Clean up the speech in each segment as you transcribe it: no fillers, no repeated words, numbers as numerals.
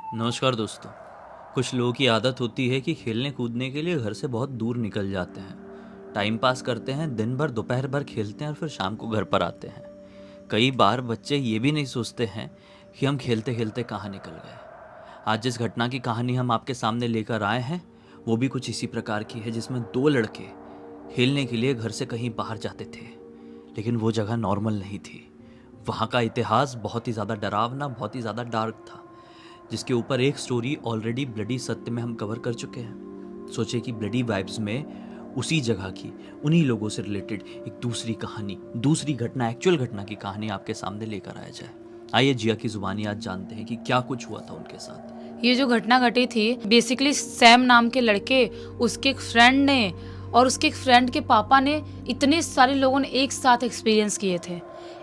नमस्कार दोस्तों। कुछ लोगों की आदत होती है कि खेलने कूदने के लिए घर से बहुत दूर निकल जाते हैं। टाइम पास करते हैं, दिन भर दोपहर भर खेलते हैं और फिर शाम को घर पर आते हैं। कई बार बच्चे ये भी नहीं सोचते हैं कि हम खेलते खेलते कहाँ निकल गए। आज जिस घटना की कहानी हम आपके सामने लेकर आए हैं वो भी कुछ इसी प्रकार की है, जिसमें दो लड़के खेलने के लिए घर से कहीं बाहर जाते थे। लेकिन वो जगह नॉर्मल नहीं थी। वहाँ का इतिहास बहुत ही ज़्यादा डरावना, बहुत ही ज़्यादा डार्क था, जिसके ऊपर एक स्टोरी ऑलरेडी ब्लडी सत्य में हम कवर कर चुके हैं। सोचे कि ब्लडी वाइब्स में उसी जगह की, उन्हीं लोगों से रिलेटेड एक दूसरी कहानी, दूसरी घटना, एक्चुअल घटना की कहानी आपके सामने लेकर आया जाए। आइए जिया की जुबानी आज जानते हैं कि क्या कुछ हुआ था उनके साथ। ये जो घटना घटी थी, बेसिकली सैम नाम के लड़के, उसके एक फ्रेंड ने और उसके एक फ्रेंड के पापा ने, इतने सारे लोगों ने एक साथ एक्सपीरियंस किए थे।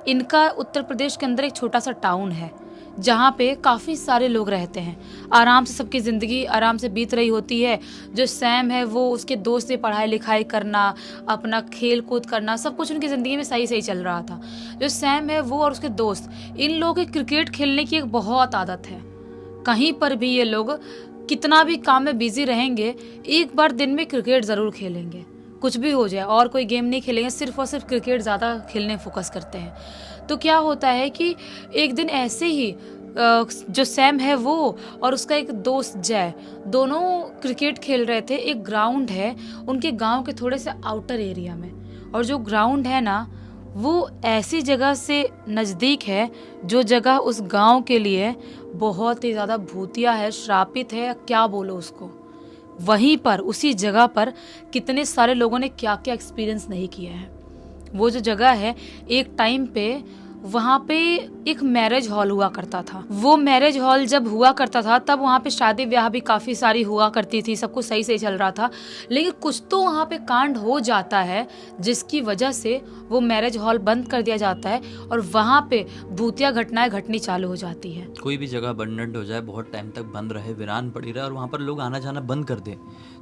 इनका उत्तर प्रदेश के अंदर एक छोटा सा टाउन है जहाँ पे काफ़ी सारे लोग रहते हैं। आराम से सबकी ज़िंदगी आराम से बीत रही होती है। जो सैम है वो उसके दोस्त से पढ़ाई लिखाई करना, अपना खेल कूद करना, सब कुछ उनकी ज़िंदगी में सही सही चल रहा था। जो सैम है वो और उसके दोस्त, इन लोगों की क्रिकेट खेलने की एक बहुत आदत है। कहीं पर भी ये लोग कितना भी काम में बिजी रहेंगे, एक बार दिन में क्रिकेट ज़रूर खेलेंगे। कुछ भी हो जाए और कोई गेम नहीं खेलेंगे, सिर्फ और सिर्फ क्रिकेट ज़्यादा खेलने फोकस करते हैं। तो क्या होता है कि एक दिन ऐसे ही जो सैम है वो और उसका एक दोस्त जय, दोनों क्रिकेट खेल रहे थे। एक ग्राउंड है उनके गांव के थोड़े से आउटर एरिया में, और जो ग्राउंड है ना, वो ऐसी जगह से नज़दीक है जो जगह उस गांव के लिए बहुत ही ज़्यादा भूतिया है, श्रापित है, क्या बोलो उसको। वहीं पर उसी जगह पर कितने सारे लोगों ने क्या क्या एक्सपीरियंस नहीं किया है। वो जो जगह है, एक टाइम पे वहाँ पे एक मैरिज हॉल हुआ करता था। वो मैरिज हॉल जब हुआ करता था तब वहाँ पे शादी ब्याह भी काफ़ी सारी हुआ करती थी, सब कुछ सही सही चल रहा था। लेकिन कुछ तो वहाँ पे कांड हो जाता है जिसकी वजह से वो मैरिज हॉल बंद कर दिया जाता है और वहाँ पे भूतिया घटनाएं घटनी चालू हो जाती है। कोई भी जगह अबंडंट हो जाए, बहुत टाइम तक बंद रहे, वीरान पड़ी रहे और वहाँ पर लोग आना जाना बंद कर दें,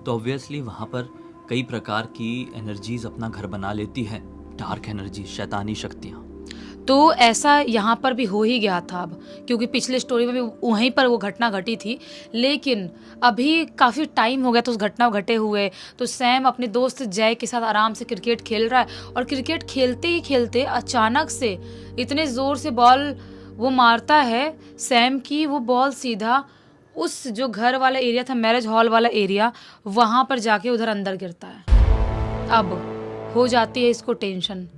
तो ऑब्वियसली वहाँ पर कई प्रकार की एनर्जीज अपना घर बना लेती है। डार्क एनर्जी, शैतानी शक्तियाँ। तो ऐसा यहाँ पर भी हो ही गया था अब, क्योंकि पिछले स्टोरी में भी वहीं पर वो घटना घटी थी। लेकिन अभी काफ़ी टाइम हो गया तो उस घटना घटे हुए। तो सैम अपने दोस्त जय के साथ आराम से क्रिकेट खेल रहा है और क्रिकेट खेलते ही खेलते अचानक से इतने ज़ोर से बॉल वो मारता है सैम की, वो बॉल सीधा उस जो घर वाला एरिया था, मैरिज हॉल वाला एरिया, वहाँ पर जाके उधर अंदर गिरता है। अब हो जाती है इसको टेंशन।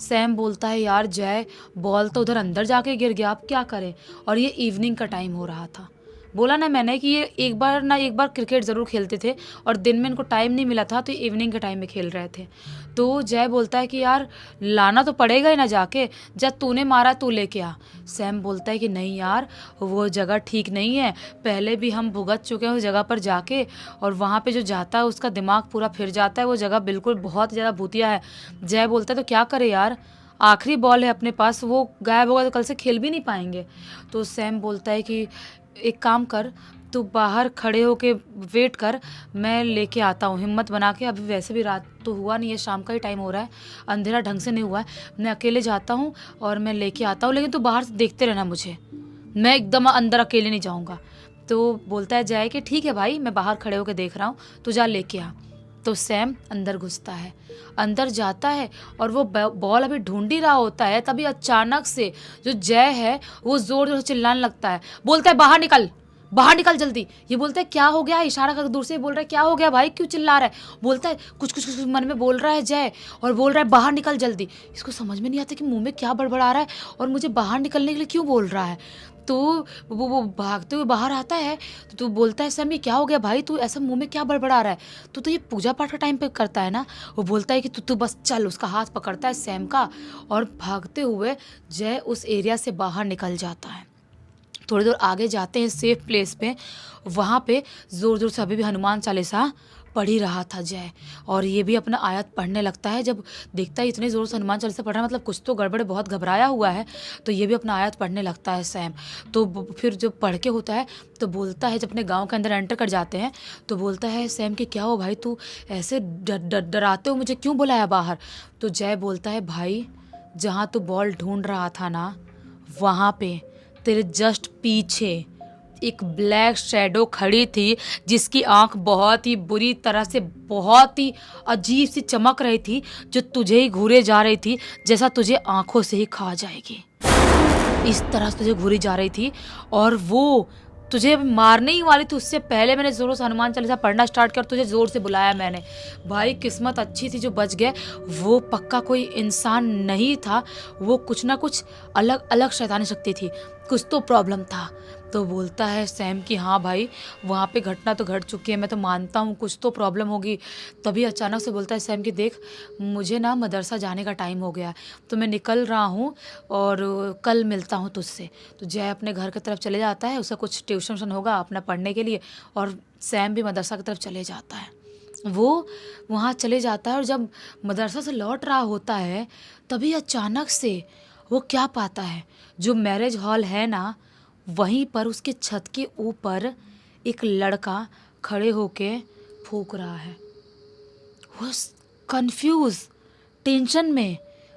सैम बोलता है, यार जय, बॉल तो उधर अंदर जाके गिर गया, अब क्या करें। और ये इवनिंग का टाइम हो रहा था। बोला ना मैंने कि ये एक बार क्रिकेट ज़रूर खेलते थे और दिन में इनको टाइम नहीं मिला था, तो इवनिंग के टाइम में खेल रहे थे। तो जय बोलता है कि यार लाना तो पड़ेगा ही ना जाके, जब तूने मारा तू लेके आ। सैम बोलता है कि नहीं यार, वो जगह ठीक नहीं है, पहले भी हम भुगत चुके हैं उस जगह पर जाके, और वहाँ पे जो जाता है उसका दिमाग पूरा फिर जाता है। वो जगह बिल्कुल बहुत ज़्यादा भूतिया है। जय बोलता है तो क्या करे यार, आखिरी बॉल है अपने पास, वो गायब होगा तो कल से खेल भी नहीं पाएंगे। तो सैम बोलता है कि एक काम कर, तू बाहर खड़े होके वेट कर, मैं लेके आता हूँ, हिम्मत बना के। अभी वैसे भी रात तो हुआ नहीं है, शाम का ही टाइम हो रहा है, अंधेरा ढंग से नहीं हुआ है, मैं अकेले जाता हूँ और मैं लेके आता हूँ, लेकिन तू बाहर से देखते रहना मुझे, मैं एकदम अंदर अकेले नहीं जाऊँगा। तो बोलता है जय कि ठीक है भाई, मैं बाहर खड़े होकर देख रहा हूँ, तू जा लेके आ। तो सैम अंदर घुसता है, अंदर जाता है और वो बॉल अभी ढूंढ ही रहा होता है, तभी अचानक से जो जय है वो जोर जोर से चिल्लाने लगता है, बोलता है बाहर निकल, बाहर निकल जल्दी। ये बोलता है क्या हो गया, इशारा कर दूर से बोल रहा है क्या हो गया भाई, क्यों चिल्ला रहा है। बोलता है कुछ कुछ कुछ मन में बोल रहा है जय, और बोल रहा है बाहर निकल जल्दी। इसको समझ में नहीं आता कि मुंह में क्या बड़बड़ा रहा है और मुझे बाहर निकलने के लिए क्यों बोल रहा है। तो वो भागते हुए बाहर आता है। तो तू बोलता है सैम, ये क्या हो गया भाई, तू ऐसा मुंह में क्या बड़बड़ा रहा है, तो ये पूजा पाठ का टाइम पे करता है ना। वो बोलता है कि तू बस चल, उसका हाथ पकड़ता है सैम का, और भागते हुए जय उस एरिया से बाहर निकल जाता है। थोड़ी दूर आगे जाते हैं सेफ प्लेस पे, वहाँ पे ज़ोर ज़ोर से अभी भी हनुमान चालीसा पढ़ ही रहा था जय, और ये भी अपना आयत पढ़ने लगता है। जब देखता है इतने ज़ोर से हनुमान चालीसा पढ़ रहा है, मतलब कुछ तो गड़बड़, बहुत घबराया हुआ है, तो ये भी अपना आयत पढ़ने लगता है सैम। तो फिर जब पढ़ के होता है तो बोलता है, जब अपने गाँव के अंदर एंटर कर जाते हैं तो बोलता है सैम कि क्या हो भाई, तू ऐसे डराते हो मुझे क्यों बुलाया बाहर। तो जय बोलता है भाई, जहाँ तू बॉल ढूंढ रहा था ना, वहाँ पे तेरे जस्ट पीछे एक ब्लैक शैडो खड़ी थी जिसकी आंख बहुत ही बुरी तरह से, बहुत ही अजीब सी चमक रही थी, जो तुझे ही घूरे जा रही थी जैसा तुझे आंखों से ही खा जाएगी। इस तरह से तुझे घूरी जा रही थी और वो तुझे मारने ही वाली थी। उससे पहले मैंने जोरों से हनुमान चालीसा पढ़ना स्टार्ट किया और तुझे जोर से बुलाया मैंने। भाई किस्मत अच्छी थी जो बच गए। वो पक्का कोई इंसान नहीं था, वो कुछ ना कुछ अलग अलग शैतानी शक्ति थी, कुछ तो प्रॉब्लम था। तो बोलता है सैम कि हाँ भाई, वहाँ पे घटना तो घट चुकी है, मैं तो मानता हूँ कुछ तो प्रॉब्लम होगी। तभी अचानक से बोलता है सैम कि देख, मुझे ना मदरसा जाने का टाइम हो गया है, तो मैं निकल रहा हूँ और कल मिलता हूँ तुझसे। तो जय अपने घर की तरफ चले जाता है, उसका कुछ ट्यूशन व्यूशन होगा अपना पढ़ने के लिए, और सैम भी मदरसा की तरफ चले जाता है। वो वहाँ चले जाता है और जब मदरसा से लौट रहा होता है, तभी अचानक से वो क्या पाता है, जो मैरिज हॉल है ना, वहीं पर उसके छत के ऊपर एक लड़का खड़े होके फूंक रहा है। वो कंफ्यूज, टेंशन में,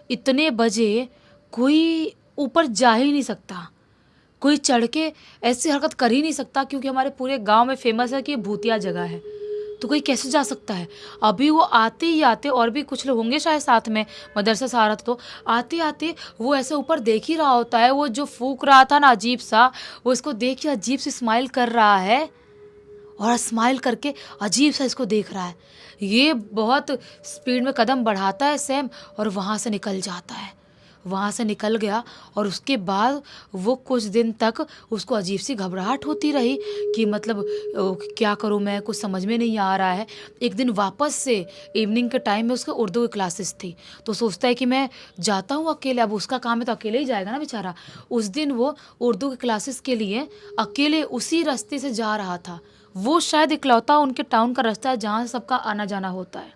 इतने बजे कोई ऊपर जा ही नहीं सकता, कोई चढ़ के ऐसी हरकत कर ही नहीं सकता, क्योंकि हमारे पूरे गांव में फेमस है कि ये भूतिया जगह है, तो कोई कैसे जा सकता है। अभी वो आते ही आते, और भी कुछ लोग होंगे शायद साथ में, मदरसा से आ रहा था, तो आते आते वो ऐसे ऊपर देख ही रहा होता है, वो जो फूंक रहा था ना अजीब सा, वो इसको देख के अजीब सी स्माइल कर रहा है, और स्माइल करके अजीब सा इसको देख रहा है। ये बहुत स्पीड में कदम बढ़ाता है सैम और वहाँ से निकल जाता है। वहाँ से निकल गया और उसके बाद वो कुछ दिन तक उसको अजीब सी घबराहट होती रही कि मतलब क्या करूँ मैं, कुछ समझ में नहीं आ रहा है। एक दिन वापस से इवनिंग के टाइम में उसके उर्दू की क्लासेस थी, तो सोचता है कि मैं जाता हूँ अकेले, अब उसका काम है तो अकेले ही जाएगा ना बेचारा। उस दिन वो उर्दू की क्लासेस के लिए अकेले उसी रास्ते से जा रहा था। वो शायद इकलौता उनके टाउन का रास्ता है जहाँ से सबका आना जाना होता है,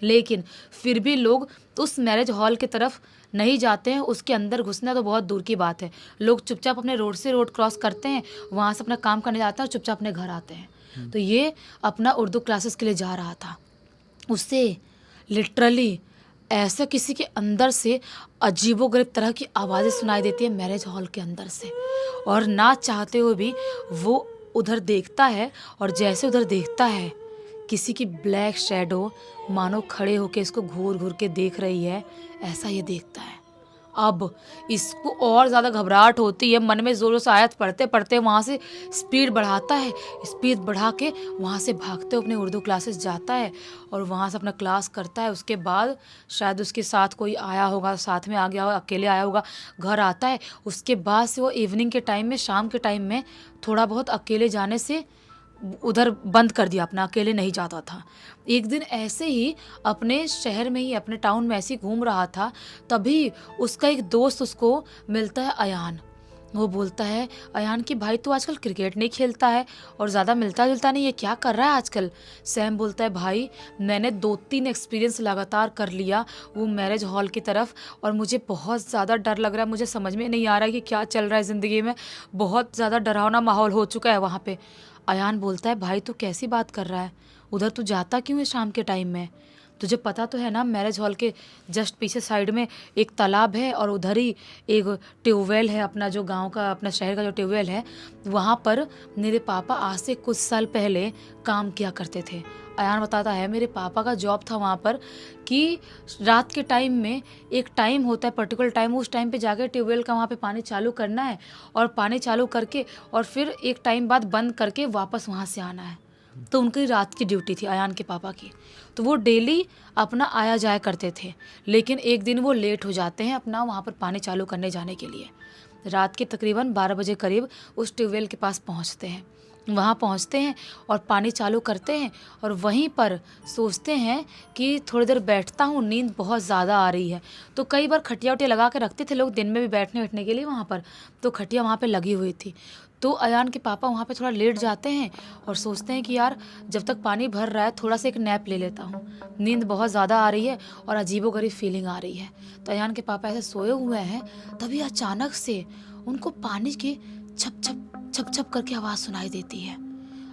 लेकिन फिर भी लोग उस मैरिज हॉल की तरफ नहीं जाते हैं, उसके अंदर घुसना तो बहुत दूर की बात है। लोग चुपचाप अपने रोड से रोड क्रॉस करते हैं, वहाँ से अपना काम करने जाते हैं और चुपचाप अपने घर आते हैं। तो ये अपना उर्दू क्लासेस के लिए जा रहा था। उससे लिटरली ऐसा किसी के अंदर से अजीबोगरीब तरह की आवाज़ें सुनाई देती है मैरिज हॉल के अंदर से, और ना चाहते हुए भी वो उधर देखता है, और जैसे उधर देखता है किसी की ब्लैक शैडो मानो खड़े होके इसको घूर घूर के देख रही है, ऐसा ये देखता है। अब इसको और ज़्यादा घबराहट होती है, मन में ज़ोरों से आयत पढ़ते पढ़ते वहाँ से स्पीड बढ़ाता है, स्पीड बढ़ा के वहाँ से भागते हुए अपने उर्दू क्लासेस जाता है और वहाँ से अपना क्लास करता है। उसके बाद शायद उसके साथ कोई आया होगा, साथ में आ गया होगा, अकेले आया होगा, घर आता है। उसके बाद से वो इवनिंग के टाइम में, शाम के टाइम में थोड़ा बहुत अकेले जाने से उधर बंद कर दिया, अपना अकेले नहीं जाता था। एक दिन ऐसे ही अपने शहर में ही, अपने टाउन में ऐसे ही घूम रहा था, तभी उसका एक दोस्त उसको मिलता है, अयान। वो बोलता है अयान कि भाई तू आजकल क्रिकेट नहीं खेलता है और ज़्यादा मिलता जुलता नहीं है, क्या कर रहा है आजकल। सैम बोलता है भाई मैंने 2-3 एक्सपीरियंस लगातार कर लिया वो मैरिज हॉल की तरफ, और मुझे बहुत ज़्यादा डर लग रहा है, मुझे समझ में नहीं आ रहा है कि क्या चल रहा है ज़िंदगी में, बहुत ज़्यादा डरावना माहौल हो चुका है वहाँ पे। अयान बोलता है भाई तू कैसी बात कर रहा है, उधर तू जाता क्यों है शाम के टाइम में, तुझे पता तो है ना मैरिज हॉल के जस्ट पीछे साइड में एक तालाब है और उधर ही एक ट्यूबवेल है, अपना जो गांव का, अपना शहर का जो ट्यूबवेल है, वहाँ पर मेरे पापा आज से कुछ साल पहले काम किया करते थे। अयान बताता है मेरे पापा का जॉब था वहाँ पर कि रात के टाइम में एक टाइम होता है, पर्टिकुलर टाइम, उस टाइम पे जाकर ट्यूबवेल का वहाँ पे पानी चालू करना है, और पानी चालू करके और फिर एक टाइम बाद बंद करके वापस वहाँ से आना है। तो उनकी रात की ड्यूटी थी अयान के पापा की, तो वो डेली अपना आया जाया करते थे। लेकिन एक दिन वो लेट हो जाते हैं अपना वहाँ पर पानी चालू करने जाने के लिए। रात के तकरीबन 12 बजे करीब उस ट्यूबवेल के पास पहुँचते हैं। वहाँ पहुँचते हैं और पानी चालू करते हैं, और वहीं पर सोचते हैं कि थोड़ी देर बैठता हूँ, नींद बहुत ज़्यादा आ रही है। तो कई बार खटिया उटिया लगा के रखते थे लोग दिन में भी बैठने बैठने के लिए वहाँ पर, तो खटिया वहाँ पे लगी हुई थी। तो अयान के पापा वहाँ पे थोड़ा लेट जाते हैं और सोचते हैं कि यार जब तक पानी भर रहा है थोड़ा सा एक नैप ले लेता हूँ, नींद बहुत ज़्यादा आ रही है और अजीबोगरीब फीलिंग आ रही है। तो अयान के पापा ऐसे सोए हुए हैं, तभी अचानक से उनको पानी की छप छप छप छप करके आवाज़ सुनाई देती है।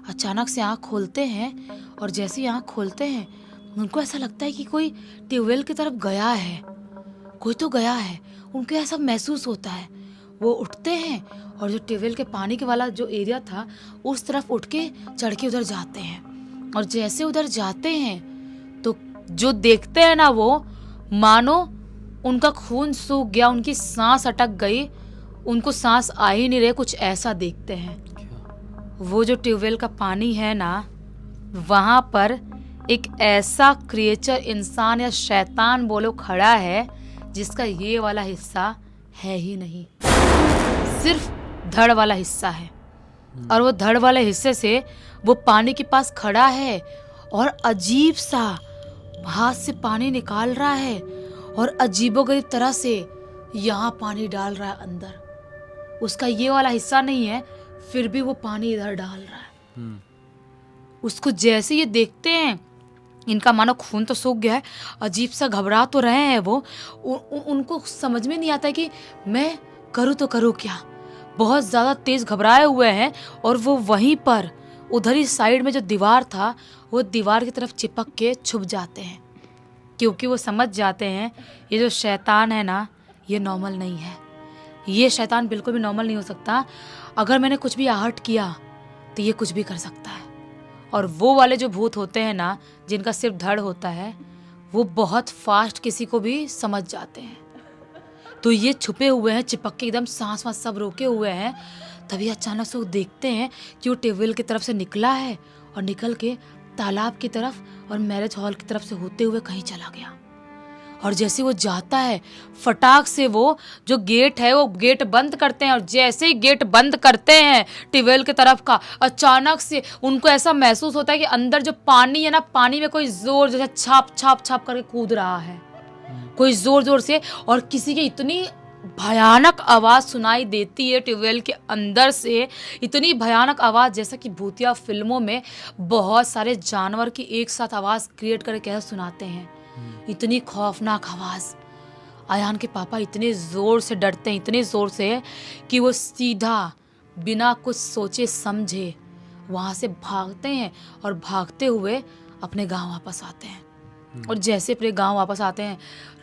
अचानक से आँख खोलते हैं, और जैसे ही आँख खोलते हैं उनको ऐसा लगता है कि कोई ट्यूबवेल की तरफ गया है, कोई तो गया है, उनको ऐसा महसूस होता है। वो उठते हैं और जो ट्यूबवेल के पानी के वाला जो एरिया था उस तरफ उठ के चढ़ के उधर जाते हैं। और जैसे उधर जाते हैं तो जो देखते हैं ना, वो मानो उनका खून सूख गया, उनकी सांस अटक गई, उनको सांस आ ही नहीं रहे, कुछ ऐसा देखते हैं। वो जो ट्यूबवेल का पानी है ना, वहाँ पर एक ऐसा क्रिएचर, इंसान या शैतान बोलो, खड़ा है जिसका ये वाला हिस्सा है ही नहीं, सिर्फ धड़ वाला हिस्सा है। और वो धड़ वाले हिस्से से वो पानी के पास खड़ा है और अजीब सा हाथ से पानी निकाल रहा है और अजीबोगरीब तरह से यहाँ पानी डाल रहा है अंदर। उसका ये वाला हिस्सा नहीं है, फिर भी वो पानी इधर डाल रहा है। उसको जैसे ये देखते हैं, इनका मानो खून तो सूख गया है, अजीब सा घबरा तो रहे हैं वो। उनको समझ में नहीं आता है कि मैं करूँ तो करूँ क्या। बहुत ज़्यादा तेज़ घबराए हुए हैं और वो वहीं पर उधर ही साइड में जो दीवार था, वो दीवार की तरफ चिपक के छुप जाते हैं, क्योंकि वो समझ जाते हैं ये जो शैतान है ना, ये नॉर्मल नहीं है। ये शैतान बिल्कुल भी नॉर्मल नहीं हो सकता। अगर मैंने कुछ भी आहट किया तो ये कुछ भी कर सकता है। और वो वाले जो भूत होते हैं ना, जिनका सिर्फ धड़ होता है, वो बहुत फास्ट किसी को भी समझ जाते हैं। तो ये छुपे हुए हैं, चिपक के एकदम सांस वास सब रोके हुए हैं। तभी अचानक से वो देखते हैं कि वो ट्यूबवेल की तरफ से निकला है और निकल के तालाब की तरफ और मैरिज हॉल की तरफ से होते हुए कहीं चला गया। और जैसे वो जाता है, फटाक से वो जो गेट है वो गेट बंद करते हैं। और जैसे ही गेट बंद करते हैं ट्यूबवेल की तरफ का, अचानक से उनको ऐसा महसूस होता है कि अंदर जो पानी है ना, पानी में कोई जोर जैसे छाप छाप छाप करके कूद रहा है, कोई जोर जोर से। और किसी की इतनी भयानक आवाज सुनाई देती है ट्यूबवेल के अंदर से, इतनी भयानक आवाज जैसा कि भूतिया फिल्मों में बहुत सारे जानवर की एक साथ आवाज क्रिएट करके कैसे सुनाते हैं। इतनी खौफनाक आवाज। अयान के पापा इतने जोर से डरते हैं, इतने जोर से कि वो सीधा बिना कुछ सोचे समझे वहां से भागते हैं और भागते हुए अपने गांव वापस आते हैं। और जैसे अपने गांव वापस आते हैं,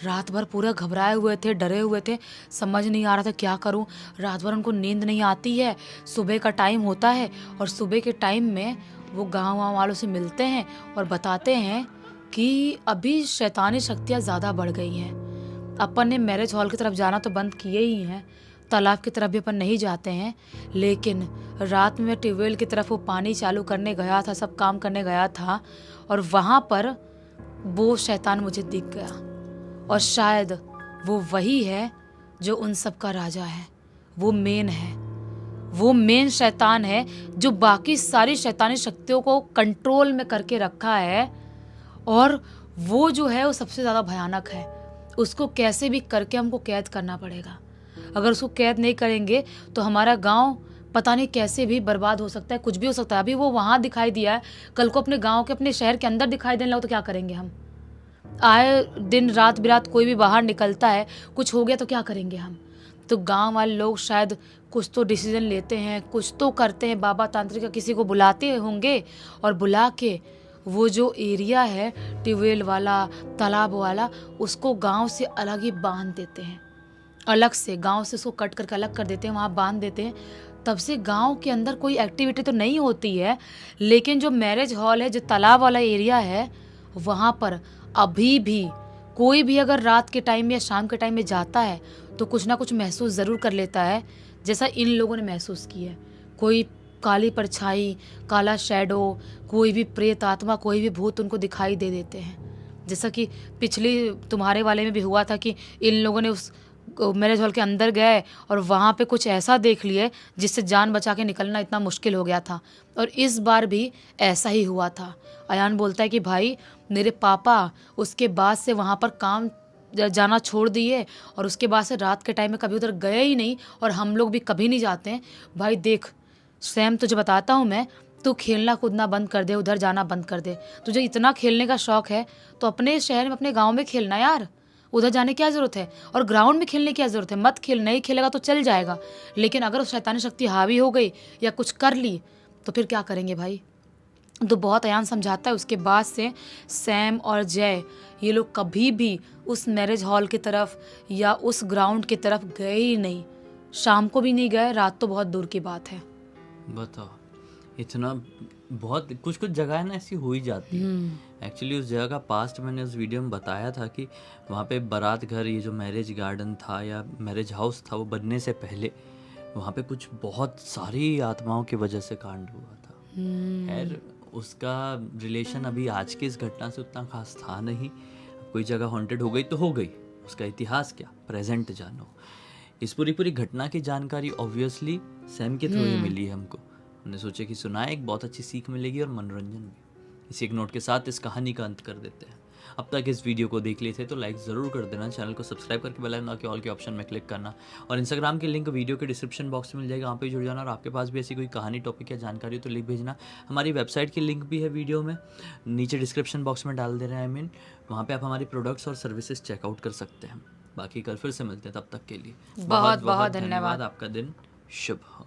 रात भर पूरा घबराए हुए थे, डरे हुए थे, समझ नहीं आ रहा था क्या करूं। रात भर उनको नींद नहीं आती है। सुबह का टाइम होता है और सुबह के टाइम में वो गांव वालों से मिलते हैं और बताते हैं कि अभी शैतानी शक्तियाँ ज़्यादा बढ़ गई हैं। अपन ने मैरिज हॉल की तरफ जाना तो बंद किए ही हैं, तालाब की तरफ भी अपन नहीं जाते हैं, लेकिन रात में ट्यूबवेल की तरफ वो पानी चालू करने गया था, सब काम करने गया था, और वहाँ पर वो शैतान मुझे दिख गया। और शायद वो वही है जो उन सब का राजा है, वो मेन है, वो मेन शैतान है जो बाकी सारी शैतानी शक्तियों को कंट्रोल में करके रखा है। और वो जो है वो सबसे ज़्यादा भयानक है। उसको कैसे भी करके हमको कैद करना पड़ेगा। अगर उसको कैद नहीं करेंगे तो हमारा गांव पता नहीं कैसे भी बर्बाद हो सकता है, कुछ भी हो सकता है। अभी वो वहाँ दिखाई दिया है, कल को अपने गांव के, अपने शहर के अंदर दिखाई देने लगा तो क्या करेंगे हम। आए दिन रात बिरात कोई भी बाहर निकलता है, कुछ हो गया तो क्या करेंगे हम। तो गांव वाले लोग शायद कुछ तो डिसीजन लेते हैं, कुछ तो करते हैं, बाबा तांत्रिक किसी को बुलाते होंगे और बुला के वो जो एरिया है ट्यूबवेल वाला, तालाब वाला, उसको गांव से अलग ही बांध देते हैं। अलग से गांव से उसको कट करके अलग कर देते हैं, वहाँ बांध देते हैं। तब से गांव के अंदर कोई एक्टिविटी तो नहीं होती है, लेकिन जो मैरिज हॉल है, जो तालाब वाला एरिया है, वहाँ पर अभी भी कोई भी अगर रात के टाइम या शाम के टाइम में जाता है तो कुछ ना कुछ महसूस ज़रूर कर लेता है, जैसा इन लोगों ने महसूस किया है। कोई काली परछाई, काला शैडो, कोई भी प्रेत आत्मा, कोई भी भूत उनको दिखाई दे देते हैं। जैसा कि पिछली तुम्हारे वाले में भी हुआ था कि इन लोगों ने उस मैरिज हॉल के अंदर गए और वहाँ पे कुछ ऐसा देख लिए जिससे जान बचा के निकलना इतना मुश्किल हो गया था। और इस बार भी ऐसा ही हुआ था। अयान बोलता है कि भाई मेरे पापा उसके बाद से वहाँ पर काम जाना छोड़ दिए और उसके बाद से रात के टाइम में कभी उधर गए ही नहीं, और हम लोग भी कभी नहीं जाते हैं। भाई देख सैम, तुझे बताता हूँ मैं, तू खेलना कूदना बंद कर दे, उधर जाना बंद कर दे। तुझे इतना खेलने का शौक है तो अपने शहर में, अपने गांव में खेलना यार, उधर जाने की क्या ज़रूरत है। और ग्राउंड में खेलने की क्या ज़रूरत है, मत खेल। नहीं खेलेगा तो चल जाएगा, लेकिन अगर उस शैतानी शक्ति हावी हो गई या कुछ कर ली तो फिर क्या करेंगे भाई। तो बहुत अयान समझाता है। उसके बाद से सैम और जय ये लोग कभी भी उस मैरिज हॉल की तरफ या उस ग्राउंड की तरफ गए ही नहीं। शाम को भी नहीं गए, रात तो बहुत दूर की बात है। बताओ, इतना बहुत कुछ कुछ जगह ना ऐसी हो ही जाती है। एक्चुअली उस जगह का पास्ट मैंने उस वीडियो में बताया था कि वहाँ पे बारात घर, ये जो मैरिज गार्डन था या मैरिज हाउस था, वो बनने से पहले वहाँ पे कुछ बहुत सारी आत्माओं की वजह से कांड हुआ था। खैर, उसका रिलेशन अभी आज की इस घटना से उतना खास था नहीं। कोई जगह हॉन्टेड हो गई तो हो गई, उसका इतिहास क्या, प्रेजेंट जानो। इस पूरी घटना की जानकारी ऑब्वियसली सैम के थ्रू ही मिली है हमको। हमने सोचा कि सुनाए, एक बहुत अच्छी सीख मिलेगी और मनोरंजन भी। इसी एक नोट के साथ इस कहानी का अंत कर देते हैं। अब तक इस वीडियो को देख लिए थे तो लाइक ज़रूर कर देना, चैनल को सब्सक्राइब करके बेल आइकन के ऑल के ऑप्शन में क्लिक करना, और इंस्टाग्राम की लिंक वीडियो के डिस्क्रिप्शन बॉक्स में मिल जाएगा, वहाँ पे जुड़ जाना। और आपके पास भी ऐसी कोई कहानी, टॉपिक या जानकारी हो तो लिख भेजना। हमारी वेबसाइट की लिंक भी है वीडियो में, नीचे डिस्क्रिप्शन बॉक्स में डाल दे रहे हैं। वहाँ पे आप हमारी प्रोडक्ट्स और सर्विसेज चेकआउट कर सकते हैं। बाकी कल फिर से मिलते हैं, तब तक के लिए बहुत बहुत धन्यवाद। आपका दिन शुभ हो।